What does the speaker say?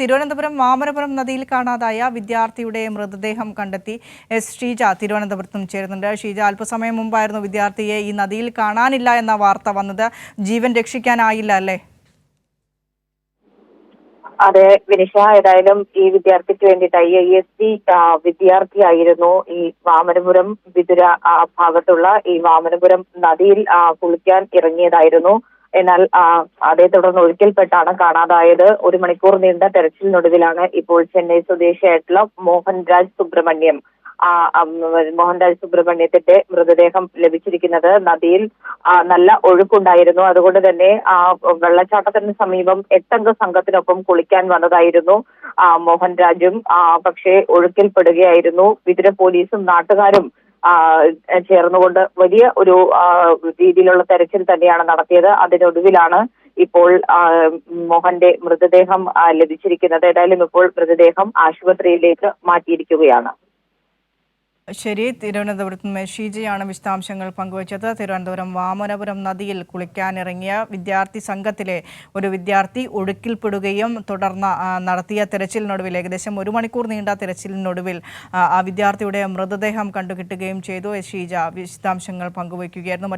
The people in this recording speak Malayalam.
തിരുവനന്തപുരം വാമനപുരം നദിയിൽ കാണാതായ വിദ്യാർത്ഥിയുടെ മൃതദേഹം കണ്ടെത്തി ഷീജ തിരുവനന്തപുരത്തും ചേരുന്നുണ്ട്. ഷീജ, അല്പസമയം മുമ്പായിരുന്നു വിദ്യാർത്ഥിയെ ഈ നദിയിൽ കാണാനില്ല എന്ന വാർത്ത വന്നത്. ജീവൻ രക്ഷിക്കാനായില്ല അല്ലേ? അതെ വിനിഷ, ഏതായാലും ഈ വിദ്യാർത്ഥിക്ക് വേണ്ടിയിട്ട് IISc വിദ്യാർത്ഥിയായിരുന്നു. ഈ വാമനപുരം വിതുര ഭാഗത്തുള്ള ഈ വാമനപുരം നദിയിൽ കുളിക്കാൻ ഇറങ്ങിയതായിരുന്നു. എന്നാൽ അതേ തുടർന്ന് ഒഴുക്കിൽപ്പെട്ടാണ് കാണാതായത്. 1 മണിക്കൂർ നീണ്ട തെരച്ചിലിനൊടുവിലാണ് ഇപ്പോൾ ചെന്നൈ സ്വദേശിയായിട്ടുള്ള മോഹൻരാജ് സുബ്രഹ്മണ്യത്തിന്റെ മൃതദേഹം ലഭിച്ചിരിക്കുന്നത്. നദിയിൽ നല്ല ഒഴുക്കുണ്ടായിരുന്നു. അതുകൊണ്ട് തന്നെ വെള്ളച്ചാട്ടത്തിന് സമീപം 8 അംഗ സംഘത്തിനൊപ്പം കുളിക്കാൻ വന്നതായിരുന്നു മോഹൻരാജും. പക്ഷേ ഒഴുക്കിൽപ്പെടുകയായിരുന്നു. വിതുര പോലീസും നാട്ടുകാരും ചേർന്നുകൊണ്ട് വലിയ ഒരു രീതിയിലുള്ള തെരച്ചിൽ തന്നെയാണ് നടത്തിയത്. അതിനൊടുവിലാണ് ഇപ്പോൾ മോഹന്റെ മൃതദേഹം ലഭിച്ചിരിക്കുന്നത്. ഏതായാലും ഇപ്പോൾ മൃതദേഹം ആശുപത്രിയിലേക്ക് മാറ്റിയിരിക്കുകയാണ്. ശരി, തിരുവനന്തപുരത്ത് നിന്ന് ഷീജയാണ് വിശദാംശങ്ങൾ പങ്കുവച്ചത്. തിരുവനന്തപുരം വാമനപുരം നദിയിൽ കുളിക്കാനിറങ്ങിയ വിദ്യാർത്ഥി സംഘത്തിലെ ഒരു വിദ്യാർത്ഥി ഒഴുക്കിൽപ്പെടുകയും തുടർന്ന് നടത്തിയ തെരച്ചിലിനൊടുവിൽ ഏകദേശം 1 മണിക്കൂർ നീണ്ട തെരച്ചിലിനൊടുവിൽ ആ വിദ്യാർത്ഥിയുടെ മൃതദേഹം കണ്ടുകിട്ടുകയും ചെയ്തു. ഷീജ വിശദാംശങ്ങൾ പങ്കുവയ്ക്കുകയായിരുന്നു.